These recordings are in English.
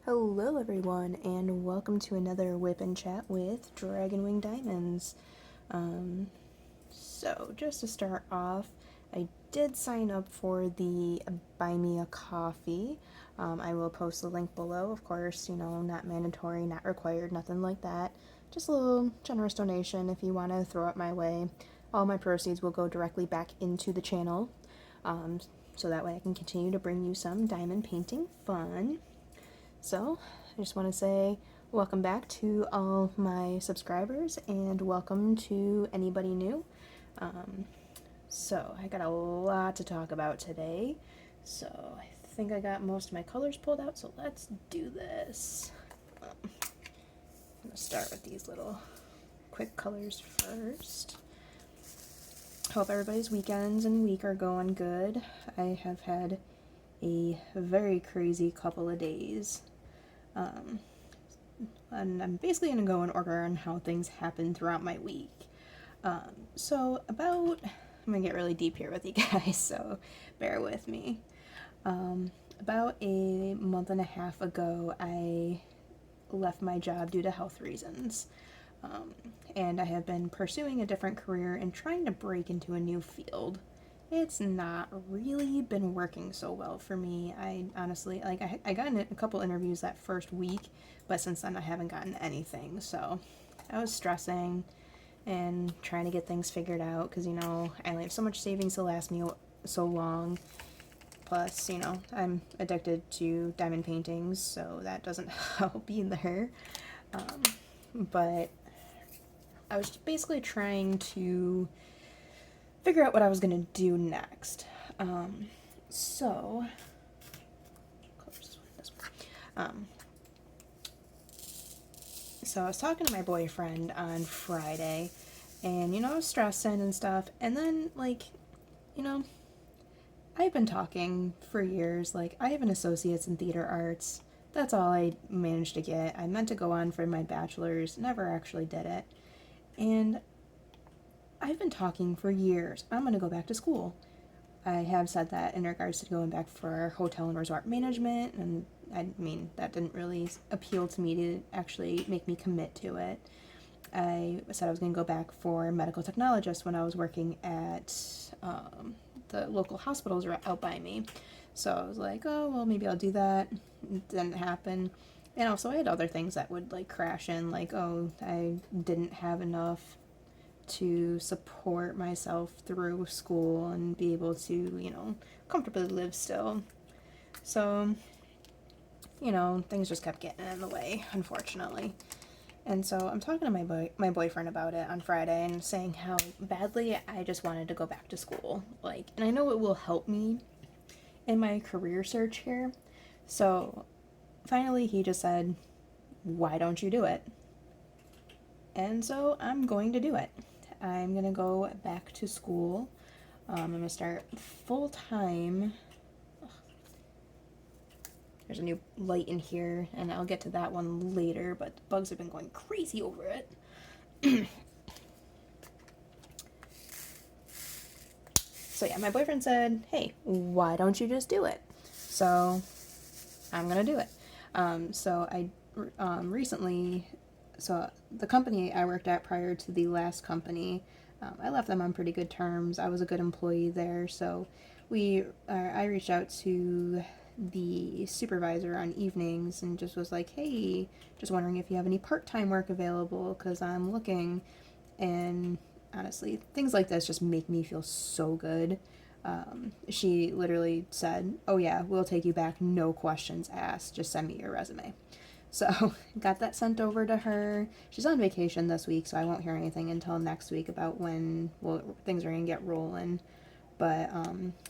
Hello everyone, and welcome to another Whip and Chat with Dragonwing Diamonds. So just to start off, I did sign up for the Buy Me a Coffee. I will post the link below, of course, not mandatory, not required, nothing like that. Just a little generous donation if you want to throw it my way. All my proceeds will go directly back into the channel, so that way I can continue to bring you some diamond painting fun. So, I just want to say welcome back to all my subscribers and welcome to anybody new. So, I got a lot to talk about today. So, I think I got most of my colors pulled out, so let's do this. I'm going to start with these little quick colors first. Hope everybody's weekends and week are going good. I have had a very crazy couple of days. And I'm basically going to go in order on how things happen throughout my week. I'm going to get really deep here with you guys, so bear with me. About a month and a half ago, I left my job due to health reasons. And I have been pursuing a different career and trying to break into a new field. It's not really been working so well for me. I honestly, I got in a couple interviews that first week, but since then I haven't gotten anything. So I was stressing and trying to get things figured out because, I only have so much savings to last me so long. Plus, I'm addicted to diamond paintings, so that doesn't help either. But I was basically trying to figure out what I was going to do next. So I was talking to my boyfriend on Friday, and, I was stressing and stuff, and then, I've been talking for years, I have an associate's in theater arts. That's all I managed to get. I meant to go on for my bachelor's, never actually did it. And I've been talking for years. I'm going to go back to school. I have said that in regards to going back for hotel and resort management, and that didn't really appeal to me to actually make me commit to it. I said I was going to go back for medical technologist when I was working at the local hospitals out by me. So I was like, oh, well, maybe I'll do that. It didn't happen. And also I had other things that would crash in, I didn't have enough to support myself through school and be able to, comfortably live still. So, things just kept getting in the way, unfortunately. And so I'm talking to my boyfriend about it on Friday and saying how badly I just wanted to go back to school. And I know it will help me in my career search here. So finally he just said, why don't you do it? And so I'm going to do it. I'm going to go back to school. I'm going to start full-time. There's a new light in here, and I'll get to that one later, but the bugs have been going crazy over it. So yeah, my boyfriend said, hey, why don't you just do it? So I'm going to do it. So I recently... So the company I worked at prior to the last company, I left them on pretty good terms. I was a good employee there, so I reached out to the supervisor on evenings and just was like, hey, just wondering if you have any part-time work available because I'm looking. And honestly, things like this just make me feel so good. She literally said, oh yeah, we'll take you back, no questions asked, just send me your resume. So, got that sent over to her. She's on vacation this week, so I won't hear anything until next week about when things are going to get rolling. But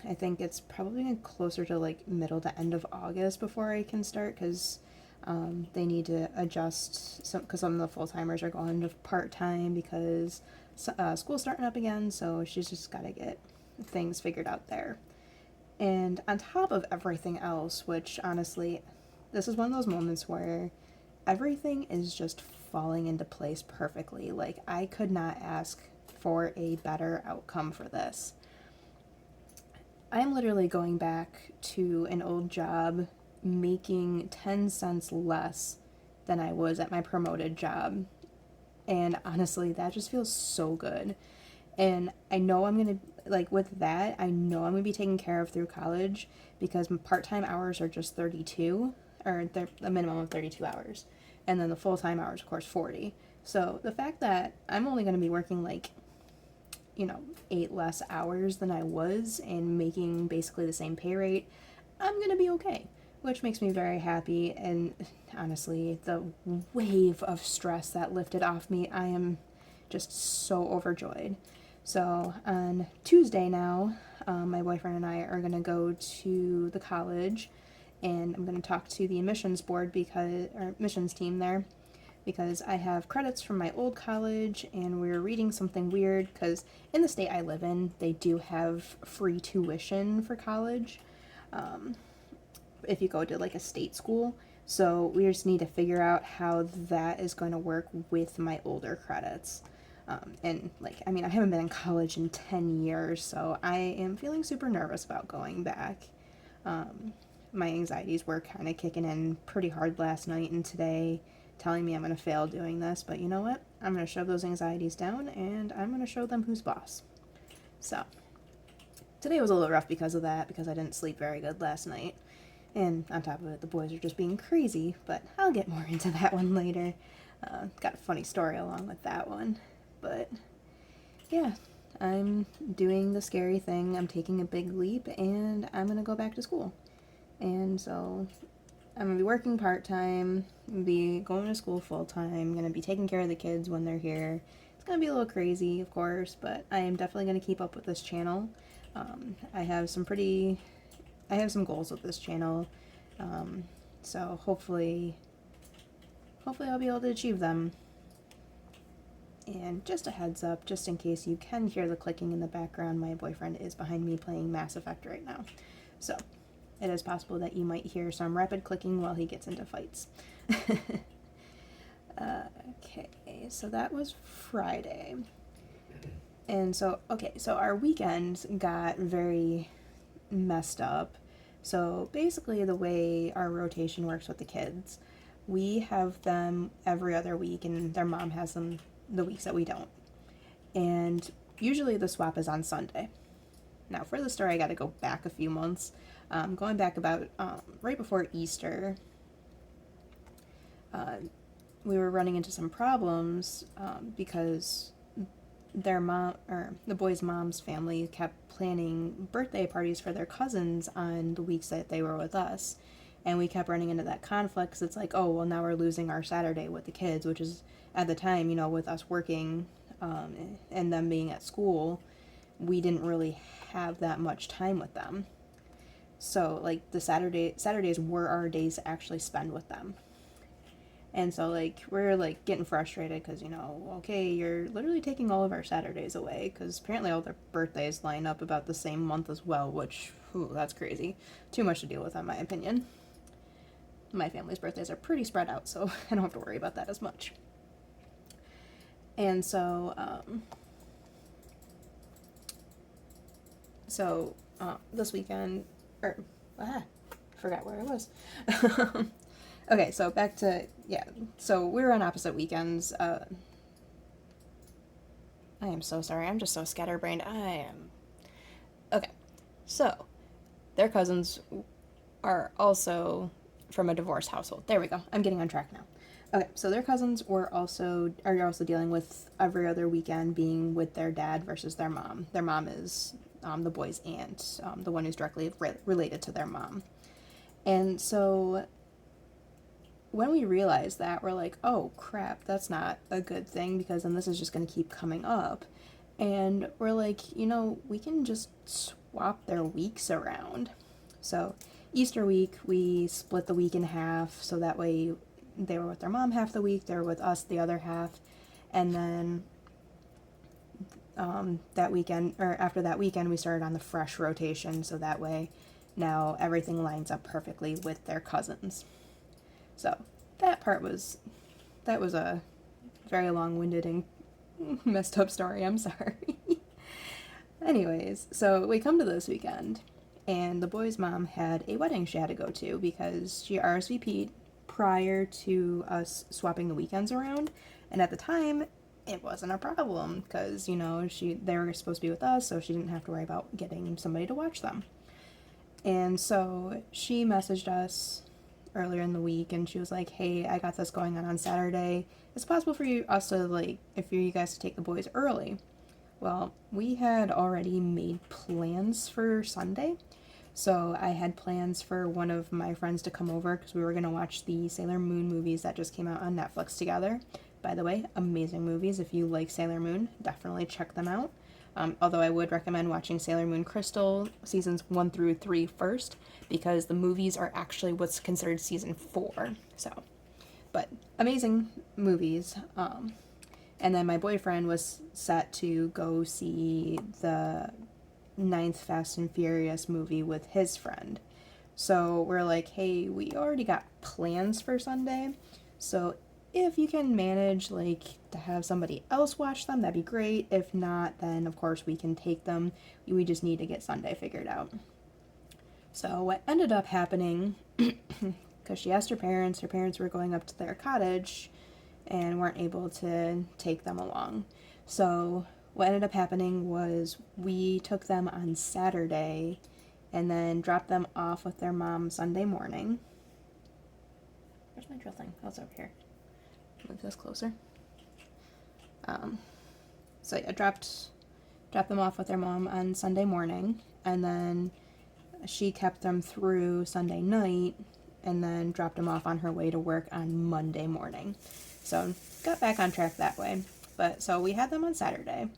I think it's probably closer to middle to end of August before I can start because they need to adjust because some of the full-timers are going to part-time because school's starting up again, so she's just got to get things figured out there. And on top of everything else, which honestly... This is one of those moments where everything is just falling into place perfectly. I could not ask for a better outcome for this. I'm literally going back to an old job making 10 cents less than I was at my promoted job. And honestly, that just feels so good. And I know I'm going to, like, with that, I know I'm going to be taken care of through college because part-time hours are just 32, or they're a minimum of 32 hours. And then the full-time hours, of course, 40. So the fact that I'm only going to be working, like, 8 less hours than I was and making basically the same pay rate, I'm going to be okay, which makes me very happy. And honestly, the wave of stress that lifted off me, I am just so overjoyed. So on Tuesday now, my boyfriend and I are going to go to the college, and I'm going to talk to the admissions board or admissions team there, because I have credits from my old college, and we were reading something weird because in the state I live in, they do have free tuition for college if you go to like a state school. So we just need to figure out how that is going to work with my older credits. And like, I mean, I haven't been in college in 10 years, so I am feeling super nervous about going back. My anxieties were kind of kicking in pretty hard last night and today, telling me I'm going to fail doing this, but you know what? I'm going to shove those anxieties down, and I'm going to show them who's boss. So, today was a little rough because of that, because I didn't sleep very good last night. And on top of it, the boys are just being crazy, but I'll get more into that one later. Got a funny story along with that one. But, yeah, I'm doing the scary thing. I'm taking a big leap, and I'm going to go back to school. And so I'm going to be working part-time, be going to school full-time, going to be taking care of the kids when they're here. It's going to be a little crazy, of course, but I am definitely going to keep up with this channel. I have some goals with this channel, so hopefully I'll be able to achieve them. And just a heads up, just in case you can hear the clicking in the background, my boyfriend is behind me playing Mass Effect right now. So it is possible that you might hear some rapid clicking while he gets into fights. Okay, so that was Friday. And so our weekend got very messed up. So basically the way our rotation works with the kids, we have them every other week, and their mom has them the weeks that we don't. And usually the swap is on Sunday. Now for the story, I got to go back a few months. Going back about right before Easter, we were running into some problems because their mom, or the boys' mom's family, kept planning birthday parties for their cousins on the weeks that they were with us. And we kept running into that conflict because it's like, oh, well, now we're losing our Saturday with the kids, which is, at the time, with us working and them being at school, we didn't really have that much time with them. So, like, the Saturdays were our days to actually spend with them. And so, like, we're, like, getting frustrated because, okay, you're literally taking all of our Saturdays away, because apparently all their birthdays line up about the same month as well, which, that's crazy. Too much to deal with, in my opinion. My family's birthdays are pretty spread out, so I don't have to worry about that as much. And so, this weekend, forgot where I was. Okay, so back to, so we were on opposite weekends. I am so sorry, I'm just so scatterbrained. Okay, so, their cousins are also from a divorced household. There we go, I'm getting on track now. Okay, so their cousins are also dealing with every other weekend being with their dad versus their mom. Their mom is the boy's aunt, the one who's directly related to their mom. And so when we realized that, we're like, oh crap, that's not a good thing, because then this is just going to keep coming up. And we're like, we can just swap their weeks around. So Easter week, we split the week in half, so that way they were with their mom half the week, they were with us the other half, and then that weekend, or after that weekend, we started on the fresh rotation, so that way now everything lines up perfectly with their cousins. So that was a very long-winded and messed up story, I'm sorry. Anyways, so we come to this weekend, and the boy's mom had a wedding she had to go to because she RSVP'd prior to us swapping the weekends around, and at the time it wasn't a problem because they were supposed to be with us, so she didn't have to worry about getting somebody to watch them. And so she messaged us earlier in the week, and she was like, hey, I got this going on Saturday. It's possible for us to, like, if you guys to take the boys early. Well, we had already made plans for Sunday. So I had plans for one of my friends to come over because we were going to watch the Sailor Moon movies that just came out on Netflix together. By the way, amazing movies. If you like Sailor Moon, definitely check them out. Although I would recommend watching Sailor Moon Crystal seasons 1 through 3 first, because the movies are actually what's considered season 4. So, but amazing movies. And then my boyfriend was set to go see the 9th Fast and Furious movie with his friend. So we're like, hey, we already got plans for Sunday. So if you can manage, like, to have somebody else watch them, that'd be great. If not, then of course we can take them. We just need to get Sunday figured out. So what ended up happening, because she asked her parents were going up to their cottage and weren't able to take them along. So what ended up happening was we took them on Saturday and then dropped them off with their mom Sunday morning. Where's my drill thing? Oh, it's over here. Move this closer. So yeah, dropped them off with their mom on Sunday morning, and then she kept them through Sunday night, and then dropped them off on her way to work on Monday morning. So got back on track that way. But so we had them on Saturday,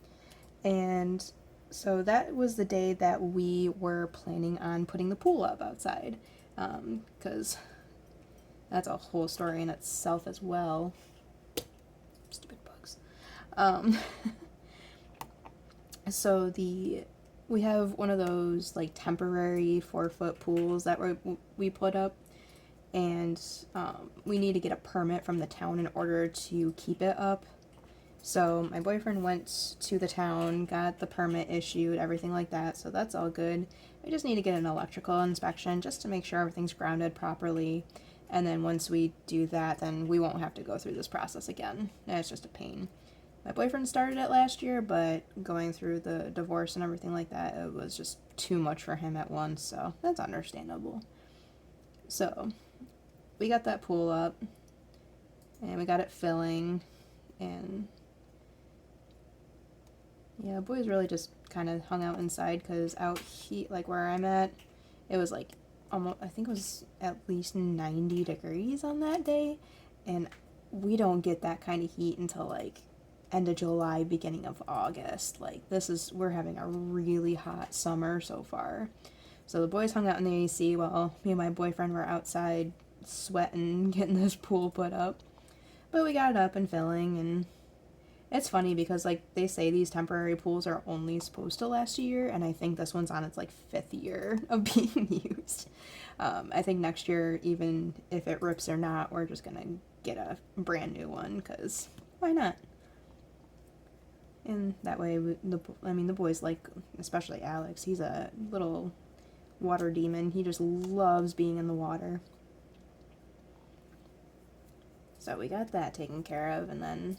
and so that was the day that we were planning on putting the pool up outside, because that's a whole story in itself as well. Stupid bugs. So we have one of those like temporary 4-foot pools that we put up, and we need to get a permit from the town in order to keep it up. So my boyfriend went to the town, got the permit issued, everything like that, so that's all good. We just need to get an electrical inspection just to make sure everything's grounded properly. And then once we do that, then we won't have to go through this process again. And it's just a pain. My boyfriend started it last year, but going through the divorce and everything like that, it was just too much for him at once, so that's understandable. So we got that pool up, and we got it filling, and yeah, boys really just kind of hung out inside, because out like where I'm at, it was like almost, I think it was at least 90 degrees on that day, and we don't get that kind of heat until like end of July, beginning of August. Like, we're having a really hot summer so far. So the boys hung out in the AC while me and my boyfriend were outside sweating, getting this pool put up. But we got it up and filling, and it's funny because, like, they say these temporary pools are only supposed to last a year, and I think this one's on its, like, 5th year of being used. I think next year, even if it rips or not, we're just gonna get a brand new one, because why not? And that way, the boys like, especially Alex, he's a little water demon. He just loves being in the water. So we got that taken care of, and then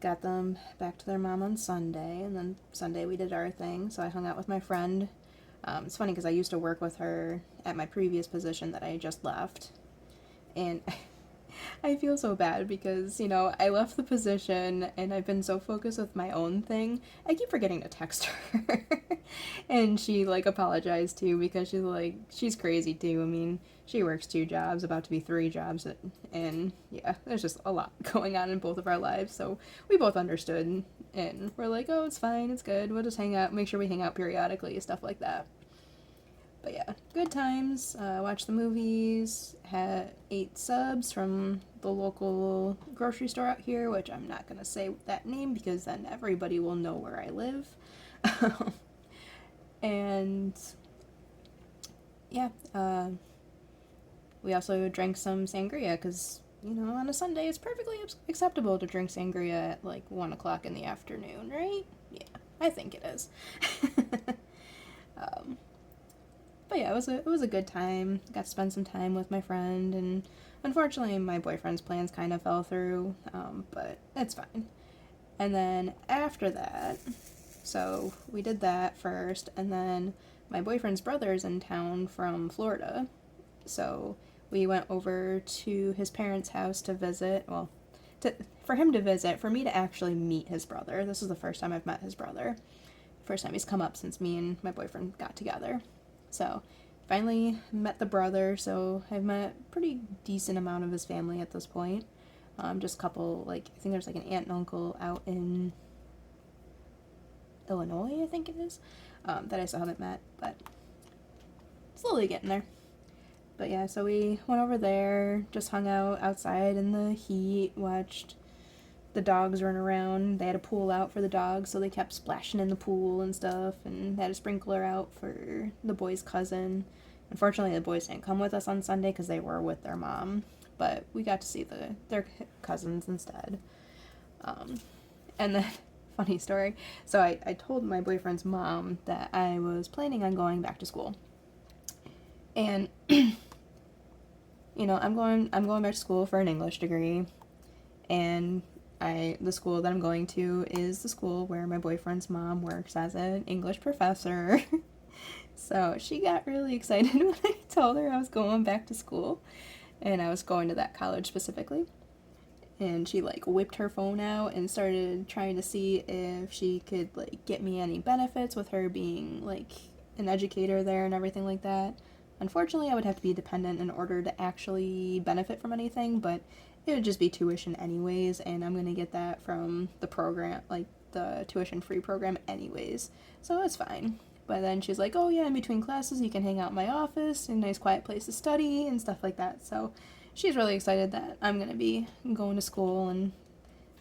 got them back to their mom on Sunday, and then Sunday we did our thing. So I hung out with my friend. It's funny because I used to work with her at my previous position that I just left, and I feel so bad because, I left the position and I've been so focused with my own thing, I keep forgetting to text her. And she, like, apologized too, because she's crazy too. I mean, she works 2 jobs, about to be 3 jobs, and yeah, there's just a lot going on in both of our lives, so we both understood, and we're like, oh, it's fine, it's good, we'll just hang out, make sure we hang out periodically, stuff like that. But yeah, good times. Watched the movies, ate subs from the local grocery store out here, which I'm not going to say that name because then everybody will know where I live. And yeah, we also drank some sangria because, on a Sunday it's perfectly acceptable to drink sangria at like 1 o'clock in the afternoon, right? Yeah, I think it is. Um, but yeah, it was a good time. Got to spend some time with my friend, and unfortunately, my boyfriend's plans kind of fell through, but it's fine. And then after that, so we did that first, and then my boyfriend's brother's in town from Florida, so we went over to his parents' house to visit. Well, for him to visit, for me to actually meet his brother. This is the first time I've met his brother. First time he's come up since me and my boyfriend got together. So finally met the brother, so I've met a pretty decent amount of his family at this point. Just a couple, like, I think there's like an aunt and uncle out in Illinois, I think it is, that I still haven't met, but slowly getting there. But yeah, so we went over there, just hung out outside in the heat, watched the dogs run around. They had a pool out for the dogs, so they kept splashing in the pool and stuff, and they had a sprinkler out for the boys' cousin. Unfortunately, the boys didn't come with us on Sunday because they were with their mom, but we got to see their cousins instead. And then, funny story, so I told my boyfriend's mom that I was planning on going back to school. And I'm going back to school for an English degree, and the school that I'm going to is the school where my boyfriend's mom works as an English professor. So she got really excited when I told her I was going back to school, and I was going to that college specifically. And she like whipped her phone out and started trying to see if she could like get me any benefits with her being like an educator there and everything like that. Unfortunately, I would have to be dependent in order to actually benefit from anything, but it would just be tuition anyways, and I'm going to get that from the program, like the tuition-free program anyways, so it's fine. But then she's like, oh yeah, in between classes you can hang out in my office, a nice quiet place to study, and stuff like that, so she's really excited that I'm going to be going to school, and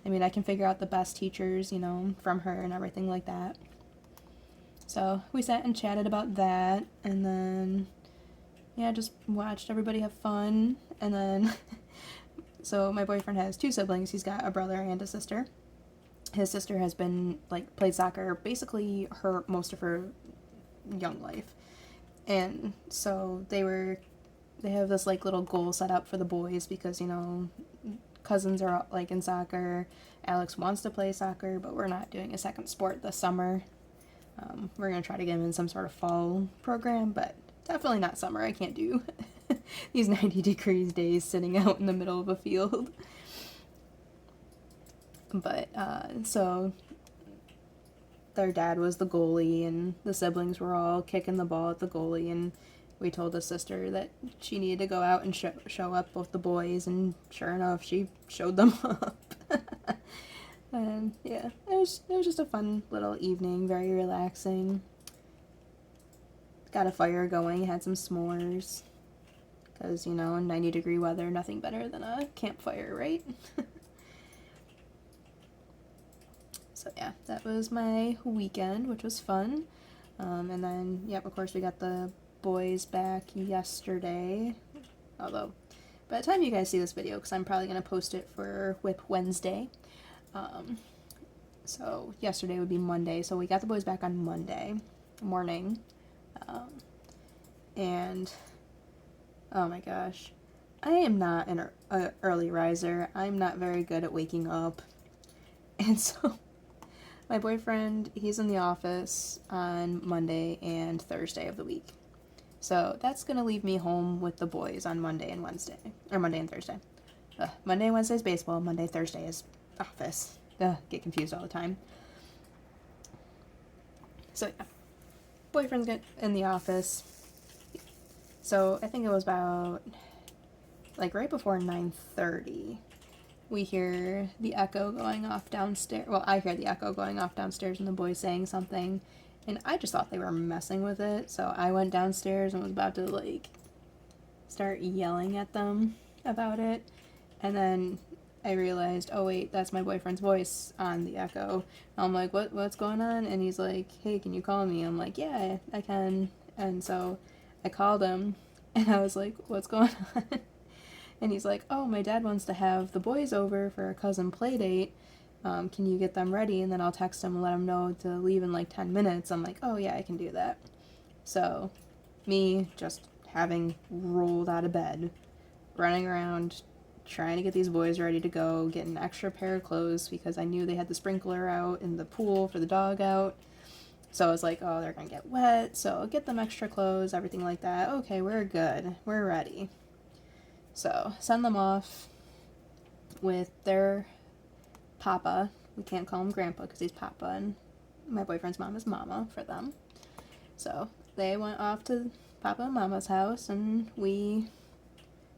I mean, I can figure out the best teachers, from her and everything like that. So we sat and chatted about that, and then yeah, just watched everybody have fun. And then, so my boyfriend has 2 siblings. He's got a brother and a sister. His sister has been, like, played soccer basically most of her young life. And so they have this, like, little goal set up for the boys because, cousins are, like, in soccer. Alex wants to play soccer, but we're not doing a second sport this summer. We're going to try to get him in some sort of fall program, but definitely not summer. I can't do these 90 degrees days sitting out in the middle of a field. But, so their dad was the goalie, and the siblings were all kicking the ball at the goalie, and we told the sister that she needed to go out and show up both the boys, and sure enough, she showed them up. And yeah, it was just a fun little evening, very relaxing. Got a fire going, had some s'mores, because, in 90-degree weather, nothing better than a campfire, right? So yeah, that was my weekend, which was fun. And then, yep, of course, we got the boys back yesterday, although by the time you guys see this video, because I'm probably going to post it for WIP Wednesday, so yesterday would be Monday, so we got the boys back on Monday morning. And oh my gosh, I am not an early riser. I'm not very good at waking up. And so my boyfriend, he's in the office on Monday and Thursday of the week. So that's going to leave me home with the boys on Monday and Wednesday. Or Monday and Thursday. Monday and Wednesday is baseball. Monday, Thursday is office. Get confused all the time. So yeah. Boyfriend's in the office. So I think it was about, like, right before 9:30. We hear the echo going off downstairs. Well, I hear the echo going off downstairs and the boys saying something. And I just thought they were messing with it. So I went downstairs and was about to, like, start yelling at them about it. And then I realized, oh wait, that's my boyfriend's voice on the echo. I'm like, what's going on? And he's like, hey, can you call me? I'm like, yeah, I can. And so I called him, and I was like, what's going on? And he's like, oh, my dad wants to have the boys over for a cousin play date. Can you get them ready? And then I'll text him and let him know to leave in like 10 minutes. I'm like, oh yeah, I can do that. So, me just having rolled out of bed, running around, trying to get these boys ready to go, get an extra pair of clothes because I knew they had the sprinkler out in the pool for the dog out. So I was like, oh, they're going to get wet, so get them extra clothes, everything like that. Okay, we're good. We're ready. So send them off with their papa. We can't call him grandpa because he's papa, and my boyfriend's mom is mama for them. So they went off to Papa and Mama's house, and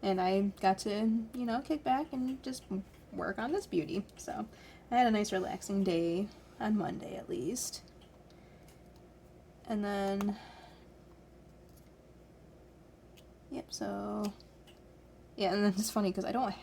I got to, kick back and just work on this beauty. So I had a nice relaxing day on Monday at least. And then, yep, so, yeah, and then it's funny because I don't,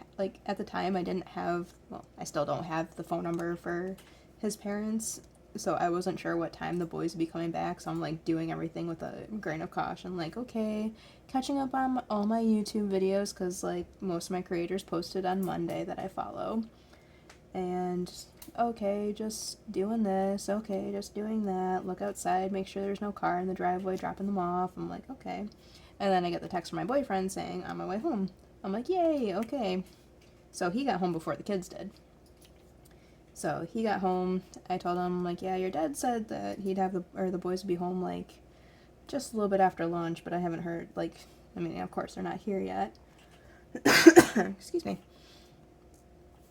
at the time I didn't have, well, I still don't have the phone number for his parents, so I wasn't sure what time the boys would be coming back, so I'm, doing everything with a grain of caution, okay, catching up on all my YouTube videos, because, most of my creators posted on Monday that I follow, and, okay, just doing this, okay, just doing that, look outside, make sure there's no car in the driveway dropping them off. I'm like, okay. And then I get the text from my boyfriend saying, on my way home. I'm like, yay, okay. So he got home before the kids did. So he got home, I told him, yeah, your dad said that he'd have the boys would be home, just a little bit after lunch, but I haven't heard, of course, they're not here yet. Excuse me.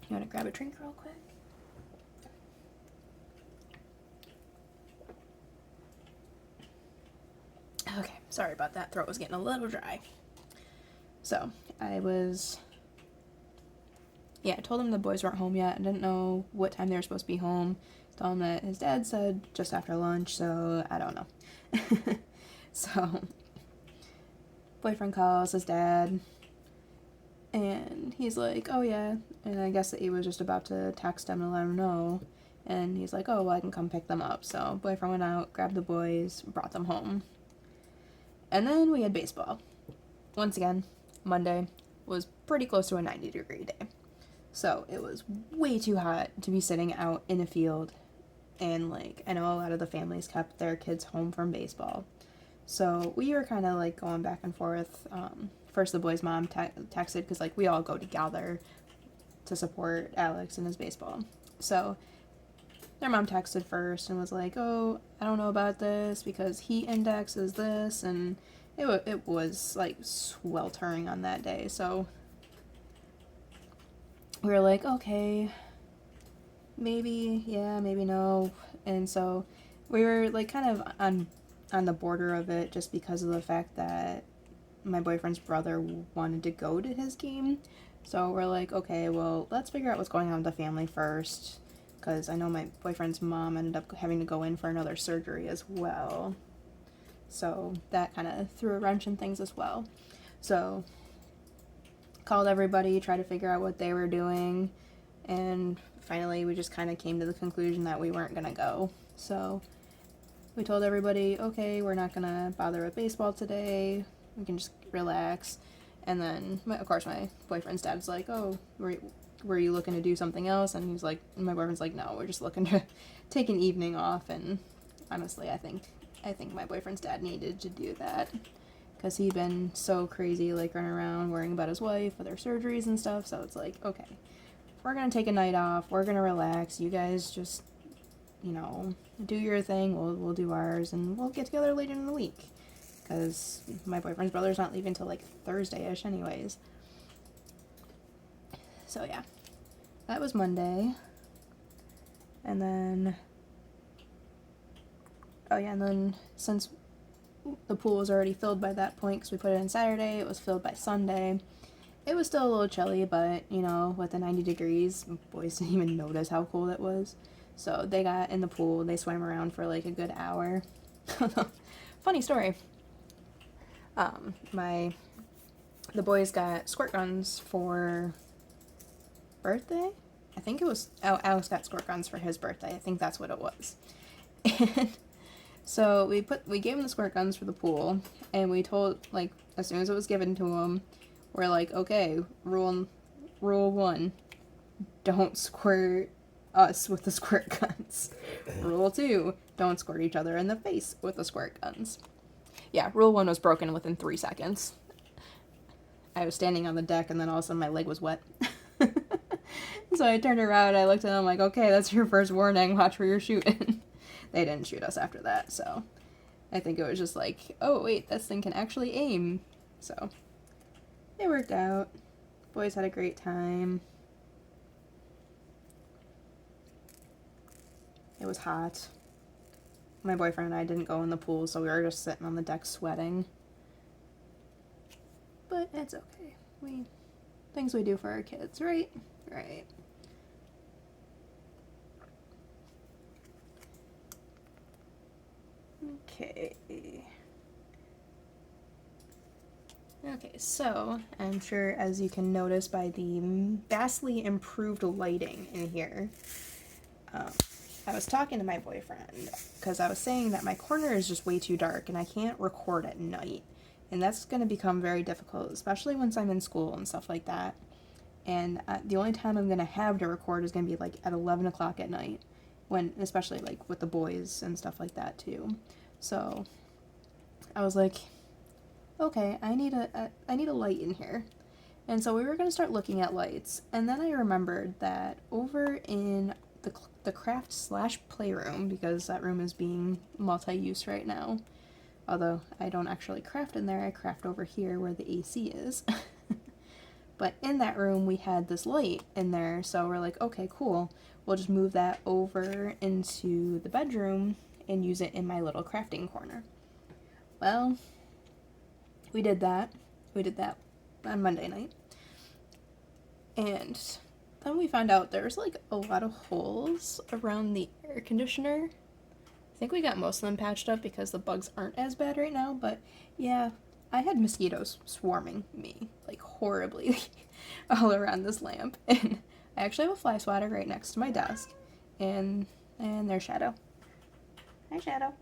You want to grab a drink real quick? Okay, sorry about that. Throat was getting a little dry. So, I told him the boys weren't home yet. I didn't know what time they were supposed to be home. Told him that his dad said just after lunch, so I don't know. So, boyfriend calls his dad, and he's like, oh yeah, and I guess that he was just about to text him to let him know, and he's like, oh, well, I can come pick them up. So, boyfriend went out, grabbed the boys, brought them home. And then we had baseball. Once again, Monday was pretty close to a 90-degree day. So it was way too hot to be sitting out in a field. And, I know a lot of the families kept their kids home from baseball. So we were kind of, going back and forth. First, the boys' mom texted, because, we all go together to support Alex in his baseball. So their mom texted first and was like, oh, I don't know about this because heat index is this, and it was sweltering on that day. So we were like, okay, maybe yeah, maybe no. And so we were kind of on the border of it, just because of the fact that my boyfriend's brother wanted to go to his game. So we're like, okay, well, let's figure out what's going on with the family first, because I know my boyfriend's mom ended up having to go in for another surgery as well. So that kind of threw a wrench in things as well. So called everybody, tried to figure out what they were doing, and finally we just kind of came to the conclusion that we weren't going to go. So we told everybody, okay, we're not going to bother with baseball today. We can just relax. And then, of course, my boyfriend's dad's like, oh, were you looking to do something else? And he's like, my boyfriend's like, no, we're just looking to take an evening off. And honestly, I think my boyfriend's dad needed to do that, because he'd been so crazy, running around worrying about his wife with her surgeries and stuff. So it's like, okay, we're gonna take a night off, we're gonna relax, you guys just, do your thing, we'll do ours, and we'll get together later in the week, because my boyfriend's brother's not leaving till Thursday-ish anyways. So yeah, that was Monday. And then, since the pool was already filled by that point, because we put it in Saturday, it was filled by Sunday. It was still a little chilly, but, with the 90 degrees, boys didn't even notice how cold it was. So they got in the pool, they swam around for a good hour. Funny story. The boys got squirt guns for birthday? I think it was, Alex got squirt guns for his birthday. I think that's what it was. And so we gave him the squirt guns for the pool, and we told, as soon as it was given to him, we're like, okay, rule 1, don't squirt us with the squirt guns. Rule 2, don't squirt each other in the face with the squirt guns. Yeah, rule 1 was broken within 3 seconds. I was standing on the deck, and then all of a sudden my leg was wet. So I turned around, I looked at them like, okay, that's your first warning, watch where you're shooting. They didn't shoot us after that, so I think it was just like, oh wait, this thing can actually aim. So it worked out. Boys had a great time. It was hot. My boyfriend and I didn't go in the pool, so we were just sitting on the deck sweating. But it's okay. Things we do for our kids, right? Right. Okay. Okay, so I'm sure as you can notice by the vastly improved lighting in here, I was talking to my boyfriend because I was saying that my corner is just way too dark and I can't record at night. And that's going to become very difficult, especially once I'm in school and stuff like that. And the only time I'm going to have to record is going to be like at 11 o'clock at night, when, especially like with the boys and stuff like that too. So I was like, okay, I need a light in here. And so we were going to start looking at lights. And then I remembered that over in the craft / playroom, because that room is being multi-use right now, although I don't actually craft in there, I craft over here where the AC is. But in that room we had this light in there, so we're like, okay, cool, we'll just move that over into the bedroom and use it in my little crafting corner. Well, we did that on Monday night, and then we found out there's like a lot of holes around the air conditioner. I think we got most of them patched up because the bugs aren't as bad right now, but yeah, I had mosquitoes swarming me, like horribly, all around this lamp. And I actually have a fly swatter right next to my desk, and there's Shadow. Hi, Shadow.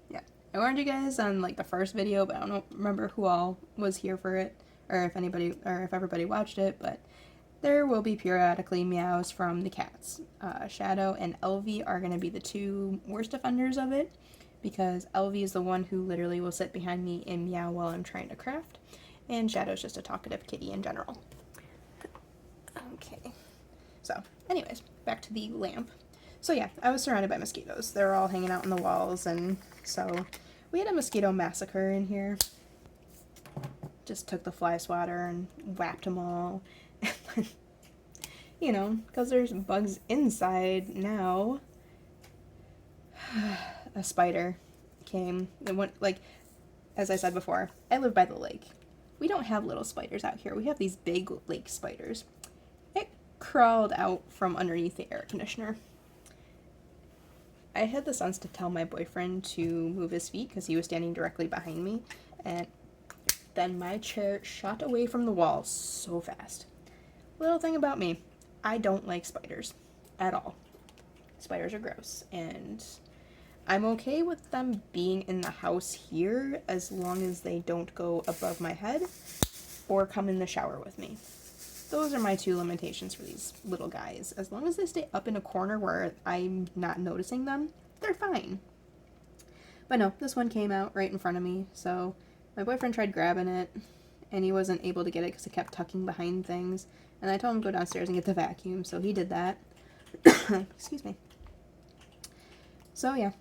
Yeah, I warned you guys on like the first video, but I don't remember who all was here for it, or if everybody watched it, but there will be periodically meows from the cats. Shadow and Elvie are going to be the two worst offenders of it, because Elvie is the one who literally will sit behind me and meow while I'm trying to craft, and Shadow's just a talkative kitty in general. Okay, so anyways, back to the lamp. So yeah, I was surrounded by mosquitoes. They were all hanging out on the walls, and so we had a mosquito massacre in here. Just took the fly swatter and whacked them all. You know, because there's bugs inside now. A spider came and went, like, as I said before, I live by the lake. We don't have little spiders out here. We have these big lake spiders. It crawled out from underneath the air conditioner. I had the sense to tell my boyfriend to move his feet because he was standing directly behind me, and then my chair shot away from the wall so fast. Little thing about me, I don't like spiders at all. Spiders are gross, and I'm okay with them being in the house here as long as they don't go above my head or come in the shower with me. Those are my two limitations for these little guys. As long as they stay up in a corner where I'm not noticing them, they're fine. But no, this one came out right in front of me, so my boyfriend tried grabbing it, and he wasn't able to get it because it kept tucking behind things, and I told him to go downstairs and get the vacuum, so he did that. Excuse me. So yeah,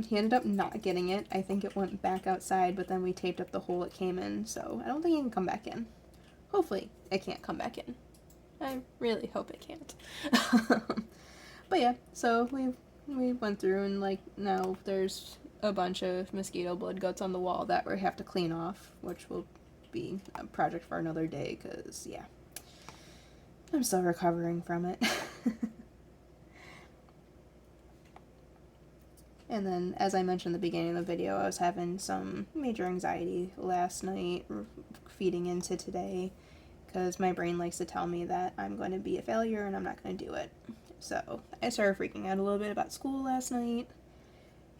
he ended up not getting it. I think it went back outside, but then we taped up the hole it came in, so I don't think it can come back in. Hopefully it can't come back in. I really hope it can't. But yeah, so we went through, and like now there's a bunch of mosquito blood guts on the wall that we have to clean off, which will be a project for another day, because yeah, I'm still recovering from it. And then, as I mentioned in the beginning of the video, I was having some major anxiety last night, feeding into today, because my brain likes to tell me that I'm going to be a failure and I'm not going to do it. So I started freaking out a little bit about school last night,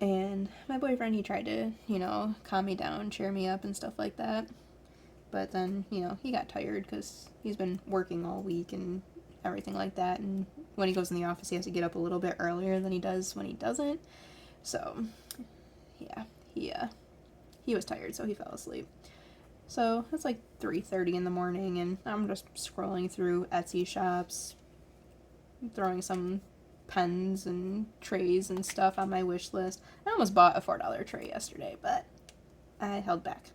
and my boyfriend, he tried to, you know, calm me down, cheer me up and stuff like that. But then, you know, he got tired because he's been working all week and everything like that, and when he goes in the office, he has to get up a little bit earlier than he does when he doesn't. So, yeah, he was tired, so he fell asleep. So it's like 3:30 in the morning, and I'm just scrolling through Etsy shops, throwing some pens and trays and stuff on my wish list. I almost bought a $4 tray yesterday, but I held back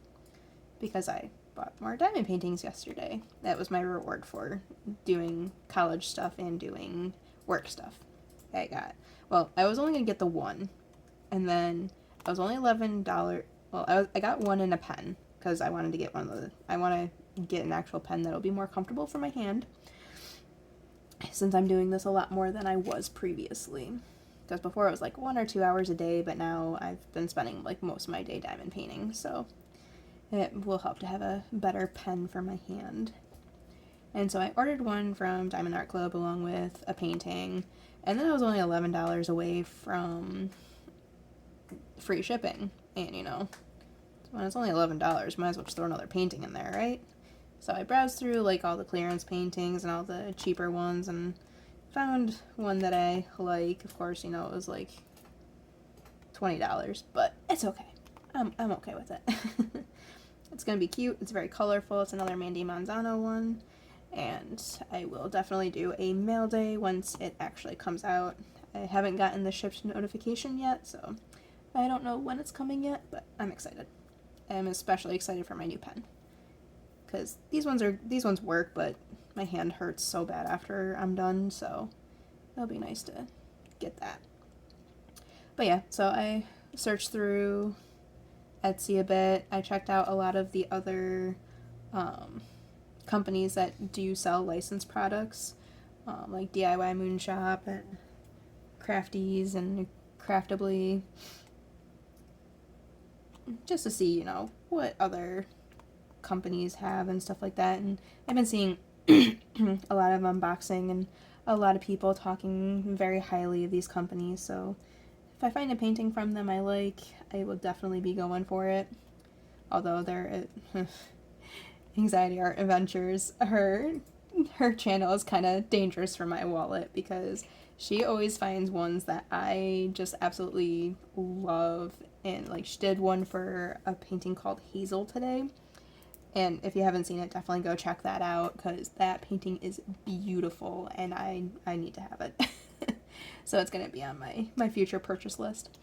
because I bought more diamond paintings yesterday. That was my reward for doing college stuff and doing work stuff. I was only going to get the one, and then I was only $11. Well, I got one in a pen because I wanted to get I want to get an actual pen that'll be more comfortable for my hand, since I'm doing this a lot more than I was previously. Because before it was like 1 or 2 hours a day, but now I've been spending like most of my day diamond painting, so it will help to have a better pen for my hand. And so I ordered one from Diamond Art Club along with a painting, and then I was only $11 away from free shipping. And when it's only $11, might as well just throw another painting in there, right? So I browsed through like all the clearance paintings and all the cheaper ones and found one that I like. Of course, it was like $20, but it's okay. I'm okay with it. It's gonna be cute. It's very colorful. It's another Mandy Manzano one, and I will definitely do a mail day once it actually comes out. I haven't gotten the shipped notification yet, so I don't know when it's coming yet, but I'm excited. I'm especially excited for my new pen, because these ones work, but my hand hurts so bad after I'm done, so it'll be nice to get that. But yeah, so I searched through Etsy a bit. I checked out a lot of the other companies that do sell licensed products, like DIY Moon Shop and Crafties and Craftably, just to see, what other companies have and stuff like that. And I've been seeing a lot of unboxing and a lot of people talking very highly of these companies, so if I find a painting from them I like, I will definitely be going for it. Although they're Anxiety Art Adventures, her channel is kind of dangerous for my wallet because she always finds ones that I just absolutely love. And like, she did one for a painting called Hazel today, and if you haven't seen it, definitely go check that out because that painting is beautiful and I need to have it. So it's going to be on my future purchase list.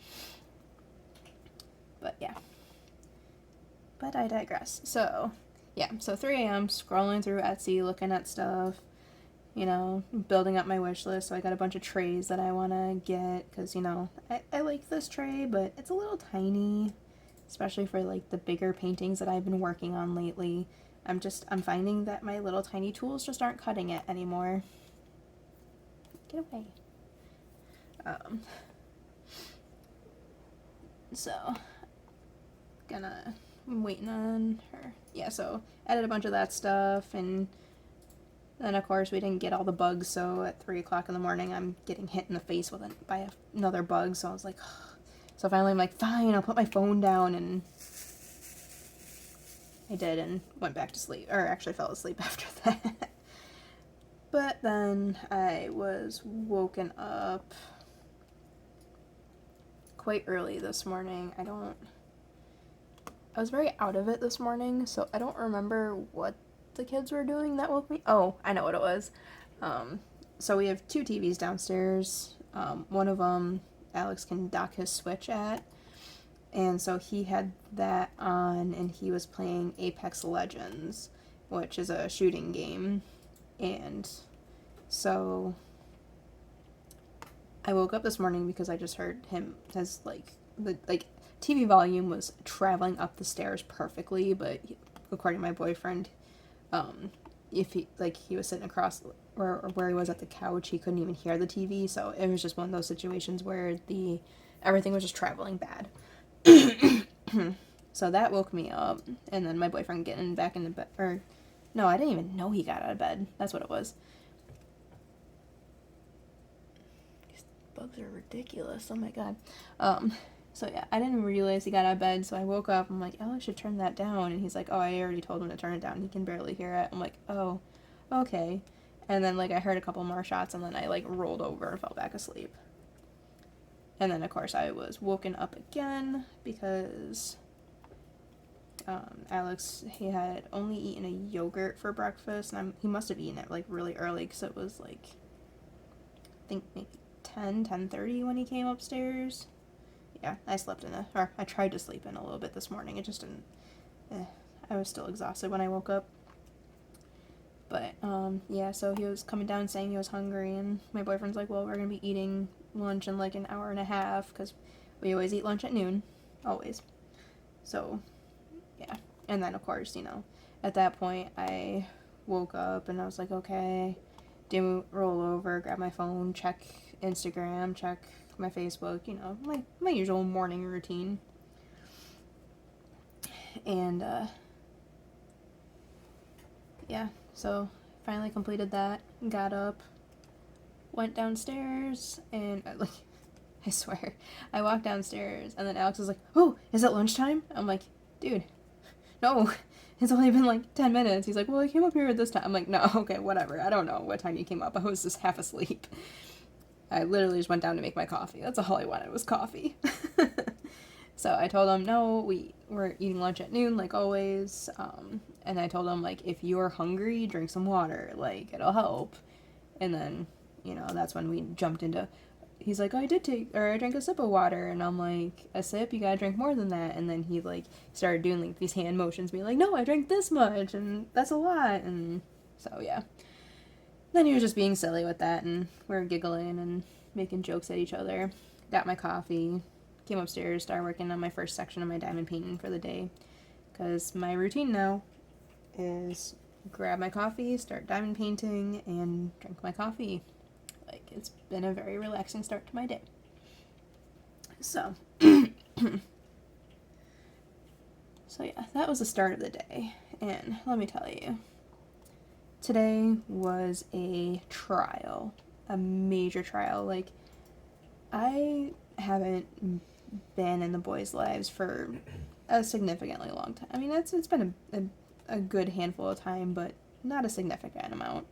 But yeah. But I digress. So, yeah. So 3 a.m. scrolling through Etsy, looking at stuff, building up my wish list. So I got a bunch of trays that I want to get because, I like this tray, but it's a little tiny, especially for like the bigger paintings that I've been working on lately. I'm finding that my little tiny tools just aren't cutting it anymore. Get away. So, I'm waiting on her. Yeah, so added a bunch of that stuff, and then of course we didn't get all the bugs, so at 3 o'clock in the morning I'm getting hit in the face by another bug, so I was like, ugh. So finally I'm like, fine, I'll put my phone down, and I did, and went back to sleep, or actually fell asleep after that. But then I was woken up quite early this morning. I was very out of it this morning, so I don't remember what the kids were doing that woke me. Oh, I know what it was. So we have 2 TVs downstairs. One of them Alex can dock his Switch at, and so he had that on, and he was playing Apex Legends, which is a shooting game. And so I woke up this morning because I just heard him, the TV volume was traveling up the stairs perfectly, but according to my boyfriend, if he was sitting across where he was at the couch, he couldn't even hear the TV, so it was just one of those situations where everything was just traveling bad. So that woke me up, and then my boyfriend getting back into bed, or no, I didn't even know he got out of bed. That's what it was. Bugs are ridiculous. Oh my god. So yeah, I didn't realize he got out of bed, so I woke up. I'm like, I should turn that down. And he's like, oh, I already told him to turn it down. He can barely hear it. I'm like, oh, okay. And then I heard a couple more shots, and then I rolled over and fell back asleep. And then, of course, I was woken up again because Alex, he had only eaten a yogurt for breakfast, and he must have eaten it, like, really early, because it was, like, I think maybe 10:30 when he came upstairs. Yeah, I tried to sleep in a little bit this morning. It just didn't, I was still exhausted when I woke up. But, yeah, so he was coming down saying he was hungry, and my boyfriend's like, well, we're going to be eating lunch in, like, an hour and a half, because we always eat lunch at noon. Always. So, yeah. And then, of course, at that point, I woke up, and I was like, okay, roll over, grab my phone, check Instagram, check my Facebook, my usual morning routine. And, yeah, so finally completed that, got up, went downstairs, and, I swear, I walked downstairs, and then Alex was like, oh, is it lunchtime? I'm like, dude, no, it's only been, like, 10 minutes. He's like, well, I came up here at this time. I'm like, no, okay, whatever. I don't know what time you came up. I was just half asleep. I literally just went down to make my coffee. That's all I wanted was coffee. So I told him, no, we're eating lunch at noon, like always. And I told him, like, if you're hungry, drink some water. Like, it'll help. And then, that's when we jumped into... He's like, oh, I drank a sip of water. And I'm like, a sip? You gotta drink more than that. And then he, like, started doing, like, these hand motions, being like, no, I drank this much, and that's a lot. And so, yeah. Then he was just being silly with that, and we were giggling and making jokes at each other. Got my coffee, came upstairs, started working on my first section of my diamond painting for the day. Because my routine now is grab my coffee, start diamond painting, and drink my coffee. Like, it's been a very relaxing start to my day. So, so yeah, that was the start of the day. And let me tell you, today was a trial, a major trial. Like, I haven't been in the boys' lives for a significantly long time. I mean, it's been a good handful of time, but not a significant amount.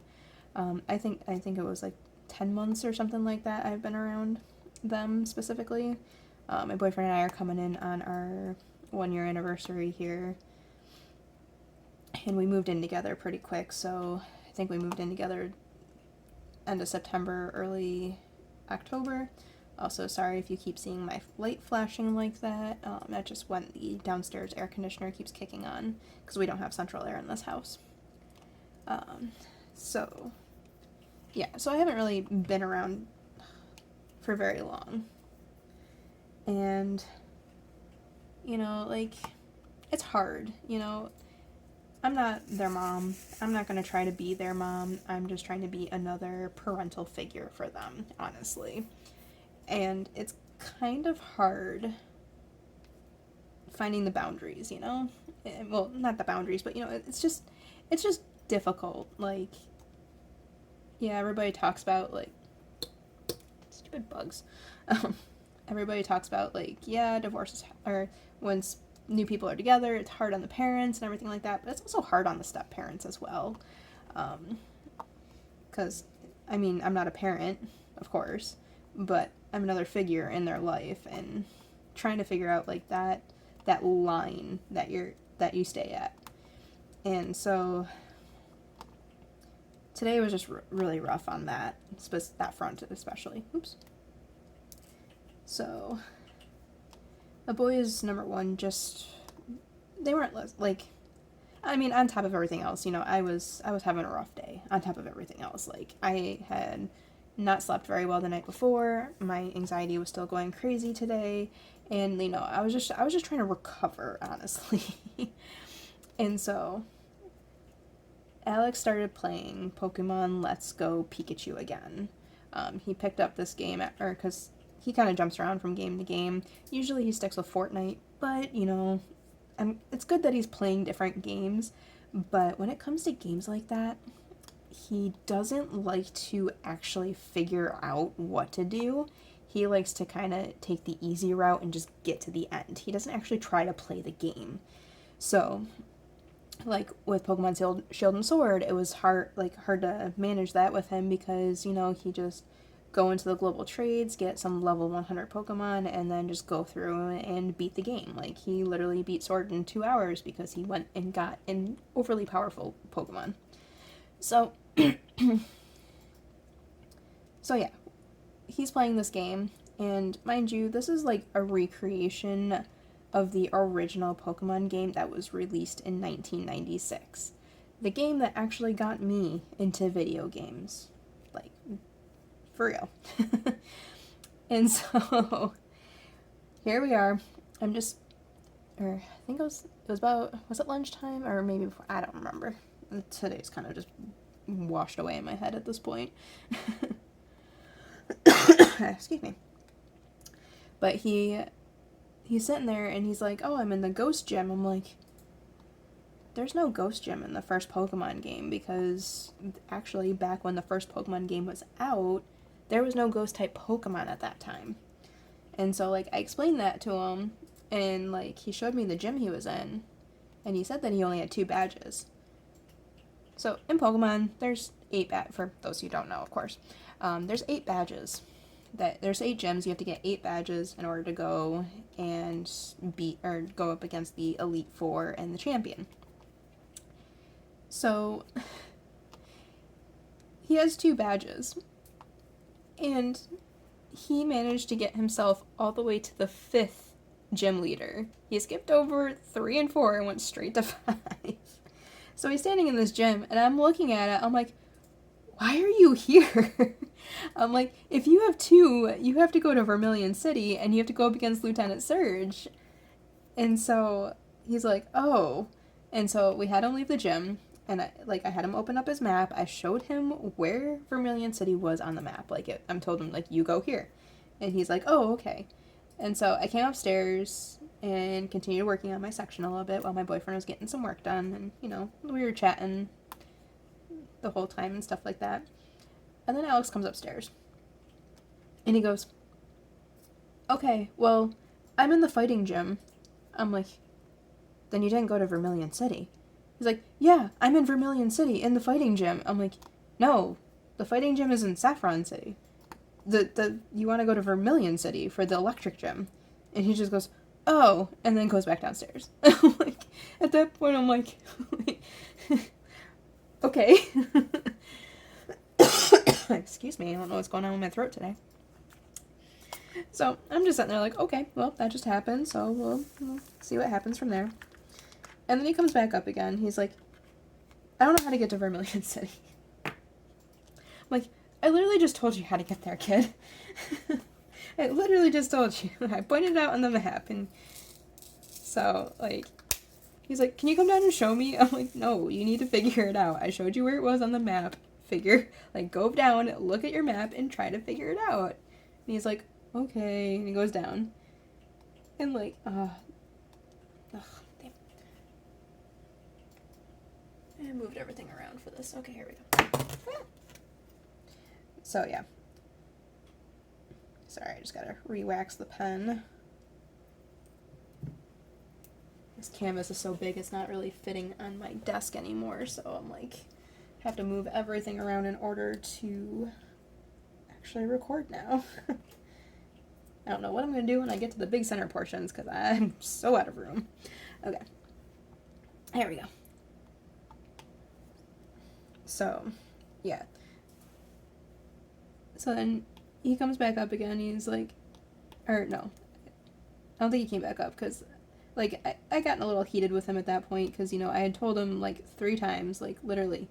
I think it was like 10 months or something like that I've been around them specifically. My boyfriend and I are coming in on our 1-year anniversary here, and we moved in together pretty quick, so I think we moved in together end of September, early October. Also, sorry if you keep seeing my light flashing like that. That's just when the downstairs air conditioner keeps kicking on, because we don't have central air in this house. So, yeah, so I haven't really been around for very long. And, like, it's hard, I'm not their mom. I'm not going to try to be their mom. I'm just trying to be another parental figure for them, honestly. And it's kind of hard finding the boundaries, well, not the boundaries, but, it's just difficult. Like, yeah, everybody talks about, like, stupid bugs. Everybody talks about, like, yeah, divorces, or when new people are together, it's hard on the parents and everything like that, but it's also hard on the step-parents as well. Because, I mean, I'm not a parent, of course, but I'm another figure in their life, and trying to figure out, like, that line that you stay at. And so today was just really rough on that front especially. Oops. So the boys, number one, they weren't like, I mean, on top of everything else, I was having a rough day on top of everything else. Like, I had not slept very well the night before. My anxiety was still going crazy today, and I was just trying to recover, honestly. And so Alex started playing Pokemon Let's Go Pikachu again. He picked up this game because he kind of jumps around from game to game. Usually he sticks with Fortnite, but it's good that he's playing different games. But when it comes to games like that, he doesn't like to actually figure out what to do. He likes to kind of take the easy route and just get to the end. He doesn't actually try to play the game. So, like, with Pokemon Shield and Sword, it was hard to manage that with him because, he just go into the global trades, get some level 100 Pokemon, and then just go through and beat the game. Like, he literally beat Sword in 2 hours because he went and got an overly powerful Pokemon. So, so yeah, he's playing this game, and mind you, this is like a recreation of the original Pokemon game that was released in 1996. The game that actually got me into video games. Like, for real. And so, here we are. I think it was about, was it lunchtime? Or maybe before, I don't remember. Today's kind of just washed away in my head at this point. Excuse me. But he's sitting there and he's like, oh, I'm in the Ghost Gym. I'm like, there's no Ghost Gym in the first Pokemon game, because actually back when the first Pokemon game was out, there was no Ghost type Pokemon at that time. And so, like, I explained that to him, and, like, he showed me the gym he was in, and he said that he only had 2 badges. So, in Pokemon, there's 8 for those who don't know, of course. There's 8 badges. There's 8 gyms. You have to get 8 badges in order to go and go up against the Elite Four and the champion. So, he has 2 badges, and he managed to get himself all the way to the 5th gym leader. He skipped over 3 and 4 and went straight to 5. So he's standing in this gym, and I'm looking at it, I'm like, why are you here? I'm like, if you have 2, you have to go to Vermilion City, and you have to go up against Lieutenant Surge. And so he's like, oh. And so we had him leave the gym, and I had him open up his map. I showed him where Vermilion City was on the map. I'm told him, like, you go here. And he's like, oh, okay. And so I came upstairs and continued working on my section a little bit while my boyfriend was getting some work done. And, you know, we were chatting the whole time and stuff like that. And then Alex comes upstairs. And he goes, okay, well, I'm in the fighting gym. I'm like, then you didn't go to Vermilion City. He's like, yeah, I'm in Vermilion City, in the fighting gym. I'm like, no, the fighting gym is in Saffron City. You want to go to Vermilion City for the electric gym. And he just goes, oh, and then goes back downstairs. Like, at that point, I'm like okay. Excuse me, I don't know what's going on with my throat today. So, I'm just sitting there like, okay, well, that just happened, so we'll see what happens from there. And then he comes back up again. He's like, I don't know how to get to Vermilion City. I'm like, I literally just told you how to get there, kid. I literally just told you. I pointed it out on the map. And so, like, he's like, can you come down and show me? I'm like, no, you need to figure it out. I showed you where it was on the map. Go down, look at your map, and try to figure it out. And he's like, okay. And he goes down. And, like, damn. I moved everything around for this. Okay, here we go. So, yeah. Sorry, I just gotta re-wax the pen. This canvas is so big, it's not really fitting on my desk anymore, so I'm like, have to move everything around in order to actually record now. I don't know what I'm gonna do when I get to the big center portions, because I'm so out of room. Okay. There we go. So, yeah. So then he comes back up again. He's like, or no, I don't think he came back up because, like, I gotten a little heated with him at that point because, you know, I had told him like 3 times, like, literally,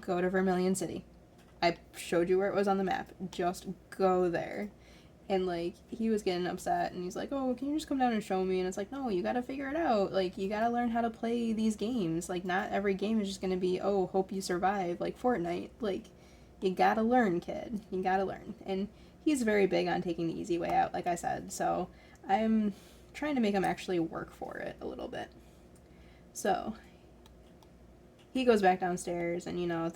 go to Vermilion City. I showed you where it was on the map. Just go there. And, like, he was getting upset and he's like, oh, can you just come down and show me? And it's like, no, you gotta figure it out. Like, you gotta learn how to play these games. Like, not every game is just gonna be, oh, hope you survive, like Fortnite. Like, you gotta learn, kid. You gotta learn. And he's very big on taking the easy way out, like I said. So I'm trying to make him actually work for it a little bit. So he goes back downstairs and, you know,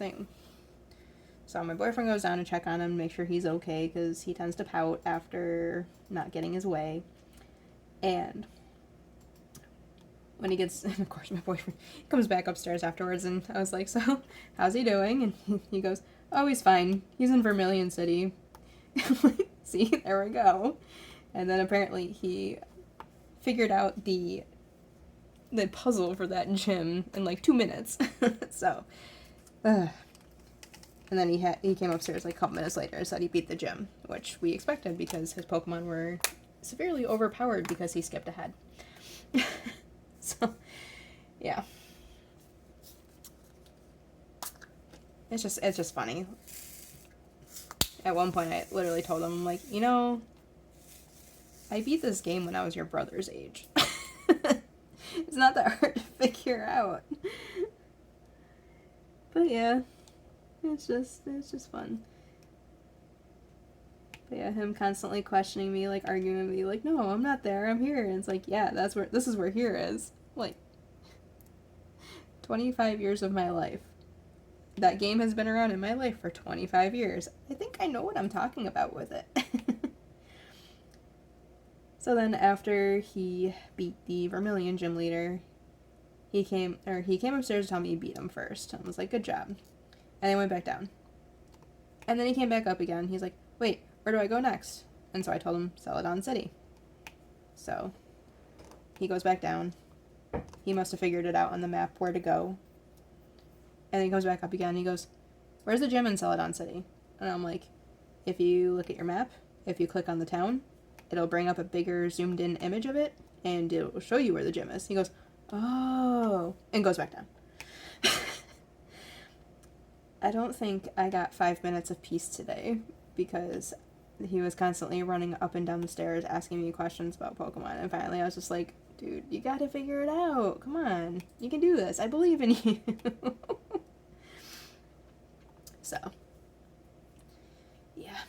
so my boyfriend goes down to check on him, make sure he's okay, because he tends to pout after not getting his way. And when he gets, and of course my boyfriend comes back upstairs afterwards, and I was like, so, how's he doing? And he goes, oh, he's fine. He's in Vermilion City. See, there we go. And then apparently he figured out the puzzle for that gym in like 2 minutes. So, and then he came upstairs like a couple minutes later and said he beat the gym, which we expected because his Pokemon were severely overpowered because he skipped ahead. So, yeah. It's just funny. At one point, I literally told him, I'm like, you know, I beat this game when I was your brother's age. It's not that hard to figure out. But yeah, it's just fun. But yeah, him constantly questioning me, like arguing with me, like, no, I'm not there, I'm here. And it's like, yeah, this is where here is. Like, 25 years of my life. That game has been around in my life for 25 years. I think I know what I'm talking about with it. So then after he beat the Vermilion gym leader, he came upstairs to tell me he beat him first. I was like, good job. And I went back down. And then he came back up again. He's like, wait, where do I go next? And so I told him, Celadon City. So he goes back down. He must have figured it out on the map where to go. And then he comes back up again and he goes, where's the gym in Celadon City? And I'm like, if you look at your map, if you click on the town, it'll bring up a bigger zoomed in image of it and it'll show you where the gym is. He goes, oh, and goes back down. I don't think I got 5 minutes of peace today because he was constantly running up and down the stairs asking me questions about Pokemon. And finally I was just like, dude, you gotta figure it out. Come on. You can do this. I believe in you. So, yeah.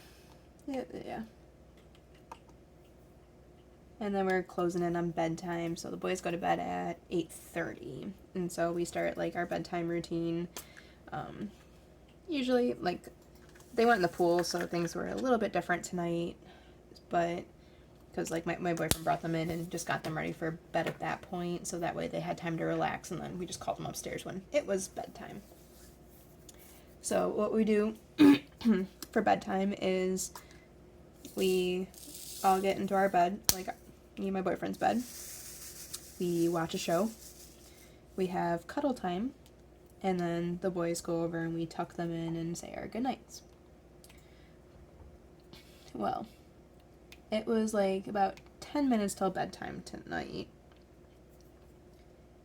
And then we're closing in on bedtime, so the boys go to bed at 8:30. And so we start, like, our bedtime routine. Usually, like, they went in the pool, so things were a little bit different tonight. But, because, like, my boyfriend brought them in and just got them ready for bed at that point, so that way they had time to relax, and then we just called them upstairs when it was bedtime. So what we do for bedtime is we all get into our bed, like me and my boyfriend's bed. We watch a show. We have cuddle time. And then the boys go over and we tuck them in and say our goodnights. Well, it was like about 10 minutes till bedtime tonight.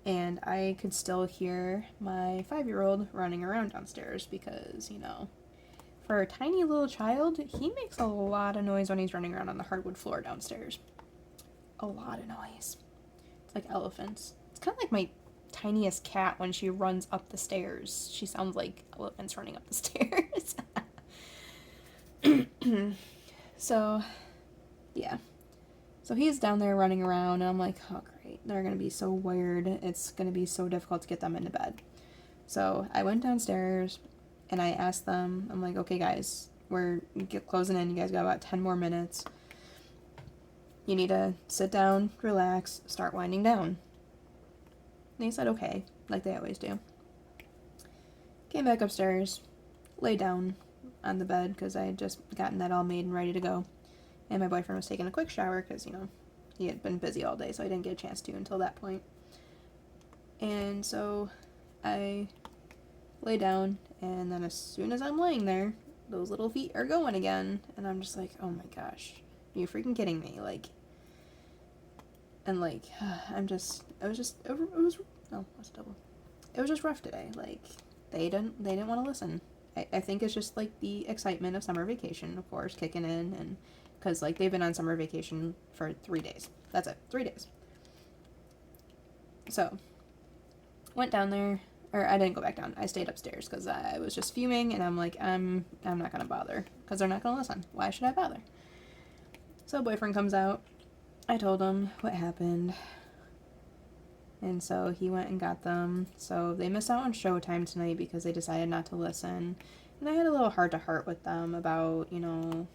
And I could still hear my 5-year-old running around downstairs because, you know, for a tiny little child, he makes a lot of noise when he's running around on the hardwood floor downstairs. A lot of noise. It's like elephants. It's kind of like my tiniest cat when she runs up the stairs. She sounds like elephants running up the stairs. So, yeah. So he's down there running around, and I'm like, oh, great. They're going to be so weird. It's going to be so difficult to get them into bed. So I went downstairs, and I asked them, I'm like, okay, guys, we're closing in. You guys got about 10 more minutes. You need to sit down, relax, start winding down. And they said, okay, like they always do. Came back upstairs, lay down on the bed, because I had just gotten that all made and ready to go. And my boyfriend was taking a quick shower because, you know, he had been busy all day, so I didn't get a chance to until that point. And so I lay down, and then as soon as I'm laying there, those little feet are going again. And I'm just like, oh my gosh, are you freaking kidding me? Like, and like, it was just rough today. Like, they didn't want to listen. I think it's just like the excitement of summer vacation, of course, kicking in, and because, like, they've been on summer vacation for 3 days. That's it. 3 days. So, went down there. Or, I didn't go back down. I stayed upstairs because I was just fuming. And I'm like, I'm not going to bother. Because they're not going to listen. Why should I bother? So, boyfriend comes out. I told him what happened. And so, he went and got them. So, they missed out on showtime tonight because they decided not to listen. And I had a little heart-to-heart with them about, you know,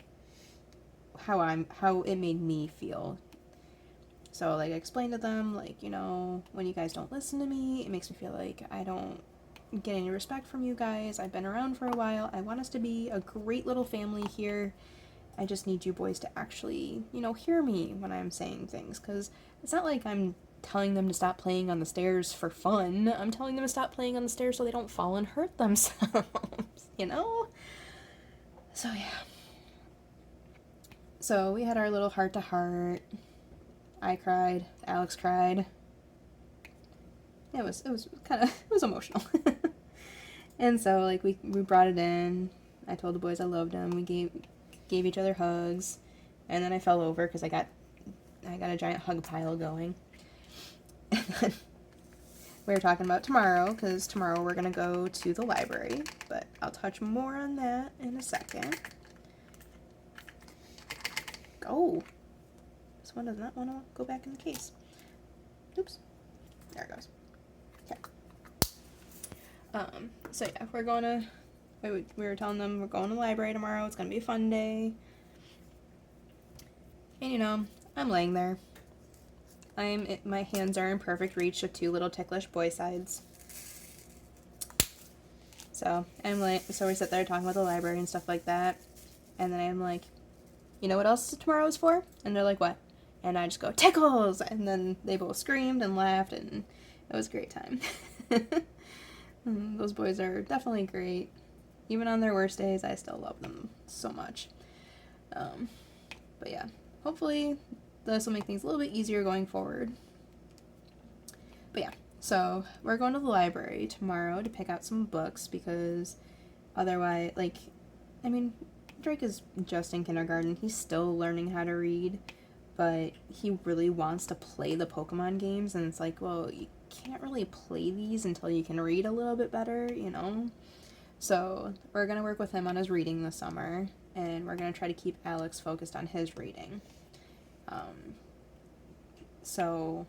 how it made me feel. So, like, I explained to them, like, you know, when you guys don't listen to me, it makes me feel like I don't get any respect from you guys. I've been around for a while. I want us to be a great little family here, I just need you boys to actually, hear me when I'm saying things, because it's not like I'm telling them to stop playing on the stairs for fun. I'm telling them to stop playing on the stairs so they don't fall and hurt themselves, So, yeah. So, we had our little heart-to-heart. I cried. Alex cried. It was emotional. And so, like, we brought it in. I told the boys I loved them. We gave each other hugs. And then I fell over because I got a giant hug pile going. And then we were talking about tomorrow, because tomorrow we're going to go to the library. But I'll touch more on that in a second. Oh, this one does not want to go back in the case. Oops. There it goes. Okay. So yeah, we were telling them we're going to the library tomorrow. It's going to be a fun day. And I'm laying there. My hands are in perfect reach of two little ticklish boy sides. So so we sit there talking about the library and stuff like that. And then I'm like, you know what else tomorrow is for? And they're like, what? And I just go, tickles! And then they both screamed and laughed, and it was a great time. Those boys are definitely great. Even on their worst days, I still love them so much. But yeah, hopefully this will make things a little bit easier going forward. But yeah, so we're going to the library tomorrow to pick out some books, because otherwise, Drake is just in kindergarten. He's still learning how to read, but he really wants to play the Pokemon games, and it's like, well, you can't really play these until you can read a little bit better, So we're going to work with him on his reading this summer, and we're going to try to keep Alex focused on his reading. So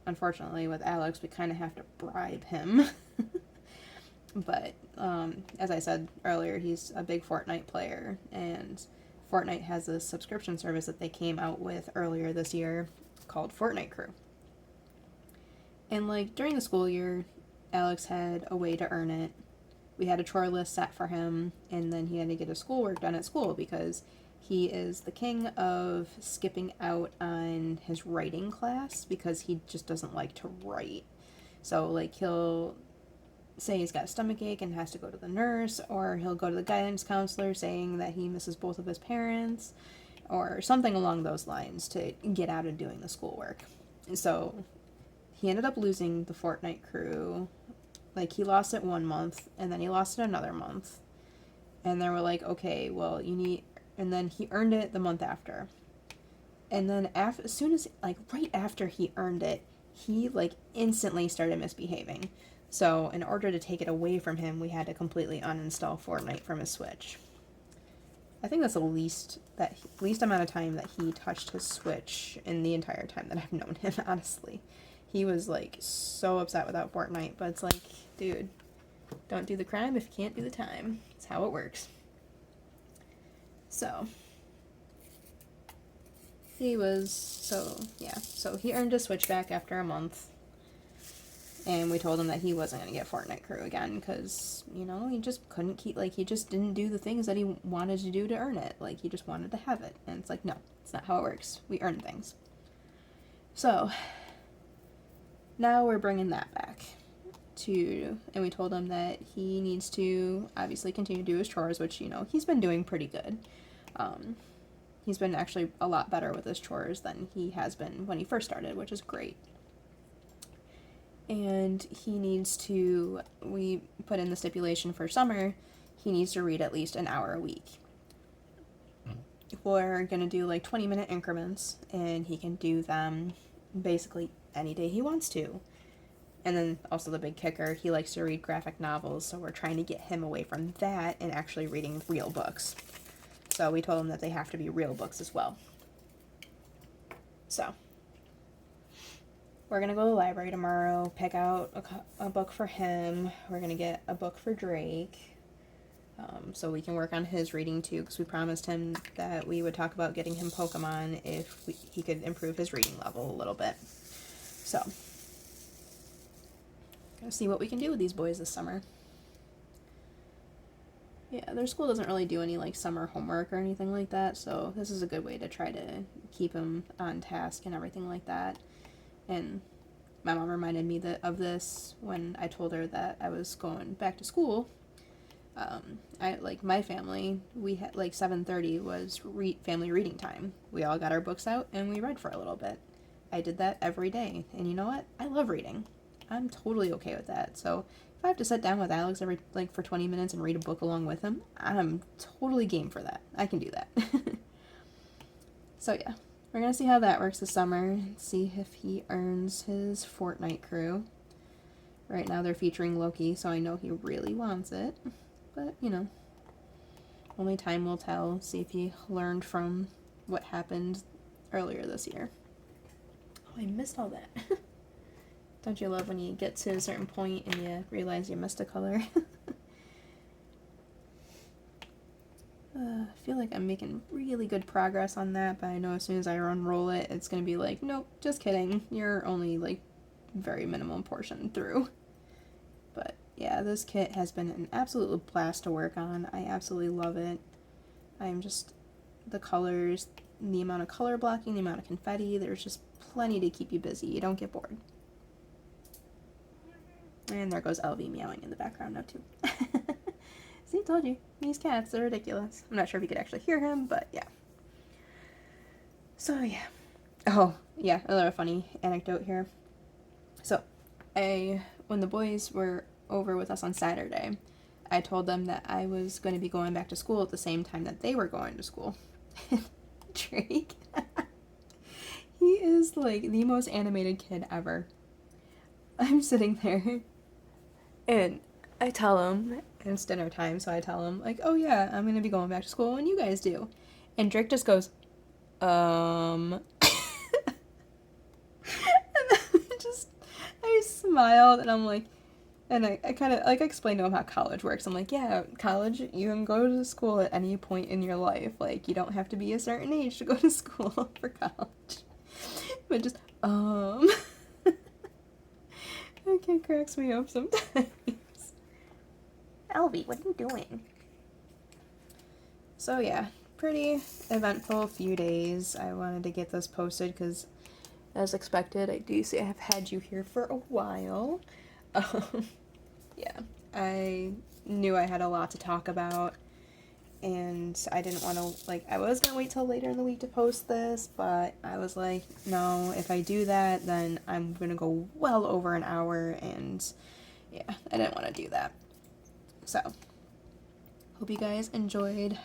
unfortunately with Alex, we kind of have to bribe him. But as I said earlier, he's a big Fortnite player, and Fortnite has a subscription service that they came out with earlier this year called Fortnite Crew. And during the school year, Alex had a way to earn it. We had a chore list set for him, and then he had to get his schoolwork done at school, because he is the king of skipping out on his writing class because he just doesn't like to write. So he'll say he's got a stomach ache and has to go to the nurse, or he'll go to the guidance counselor saying that he misses both of his parents, or something along those lines to get out of doing the schoolwork. So he ended up losing the Fortnite Crew. He lost it 1 month, and then he lost it another month. And then we're like, okay, well, and then he earned it the month after. And then as soon as, right after he earned it, he, instantly started misbehaving. So in order to take it away from him, we had to completely uninstall Fortnite from his Switch. I think that's the least amount of time that he touched his Switch in the entire time that I've known him, honestly. He was, so upset without Fortnite, but it's dude, don't do the crime if you can't do the time. It's how it works. So he earned his Switch back after a month. And we told him that he wasn't going to get Fortnite Crew again because, he just couldn't he just didn't do the things that he wanted to do to earn it. He just wanted to have it. And it's no, it's not how it works. We earn things. So, now we're bringing that back and we told him that he needs to obviously continue to do his chores, which, he's been doing pretty good. He's been actually a lot better with his chores than he has been when he first started, which is great. And we put in the stipulation for summer, he needs to read at least an hour a week. We're going to do 20-minute increments, and he can do them basically any day he wants to. And then also the big kicker, he likes to read graphic novels, so we're trying to get him away from that and actually reading real books. So we told him that they have to be real books as well. So we're going to go to the library tomorrow, pick out a book for him. We're going to get a book for Drake, so we can work on his reading too, because we promised him that we would talk about getting him Pokemon if he could improve his reading level a little bit. So, gonna see what we can do with these boys this summer. Yeah, their school doesn't really do any like summer homework or anything like that, so this is a good way to try to keep him on task and everything like that. And my mom reminded me of this when I told her that I was going back to school. I like my family. We had like 7:30 was family reading time. We all got our books out and we read for a little bit. I did that every day, and you know what? I love reading. I'm totally okay with that. So if I have to sit down with Alex every like for 20 minutes and read a book along with him, I'm totally game for that. I can do that. So yeah, we're gonna see how that works this summer. See if he earns his Fortnite crew. Right now they're featuring Loki, so I know he really wants it. But, you know, only time will tell. See if he learned from what happened earlier this year. Oh, I missed all that. Don't you love when you get to a certain point and you realize you missed a color? I feel like I'm making really good progress on that, but I know as soon as I unroll it, it's going to be like, nope, just kidding. You're only, like, very minimum portion through. But yeah, this kit has been an absolute blast to work on. I absolutely love it. I'm just, the colors, the amount of color blocking, the amount of confetti, there's just plenty to keep you busy. You don't get bored. And there goes Elvie meowing in the background now too. See, told you. These cats are ridiculous. I'm not sure if you could actually hear him, but yeah. So yeah. Oh, yeah, another funny anecdote here. So, when the boys were over with us on Saturday, I told them that I was going to be going back to school at the same time that they were going to school. Drake, he is like the most animated kid ever. I'm sitting there and I tell him, and it's dinner time, so I tell him, like, oh yeah, I'm going to be going back to school when you guys do. And Drake just goes, And then I smiled and I'm like, and I kind of, like, explained to him how college works. I'm like, yeah, college, you can go to school at any point in your life. Like, you don't have to be a certain age to go to school for college. But just, it cracks me up sometimes. Elvie, what are you doing? So yeah, pretty eventful few days. I wanted to get this posted because, as expected, I do see I have had you here for a while. Yeah, I knew I had a lot to talk about, and I didn't want to, like, I was going to wait till later in the week to post this, but I was like, no, if I do that, then I'm going to go well over an hour, and yeah, I didn't want to do that. So, hope you guys enjoyed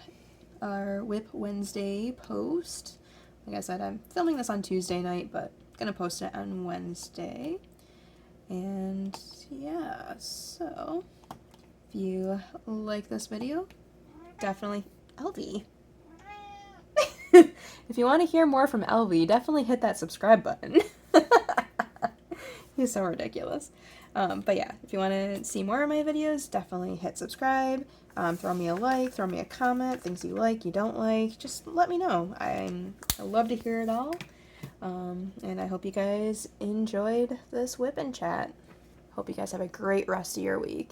our WIP Wednesday post. Like I said, I'm filming this on Tuesday night, but going to post it on Wednesday. And yeah, so if you like this video, definitely, Elvie. If you want to hear more from Elvie, definitely hit that subscribe button. He's so ridiculous. But yeah, if you want to see more of my videos, definitely hit subscribe. Throw me a like, throw me a comment, things you like, you don't like, just let me know. I love to hear it all. And I hope you guys enjoyed this whip and chat. Hope you guys have a great rest of your week.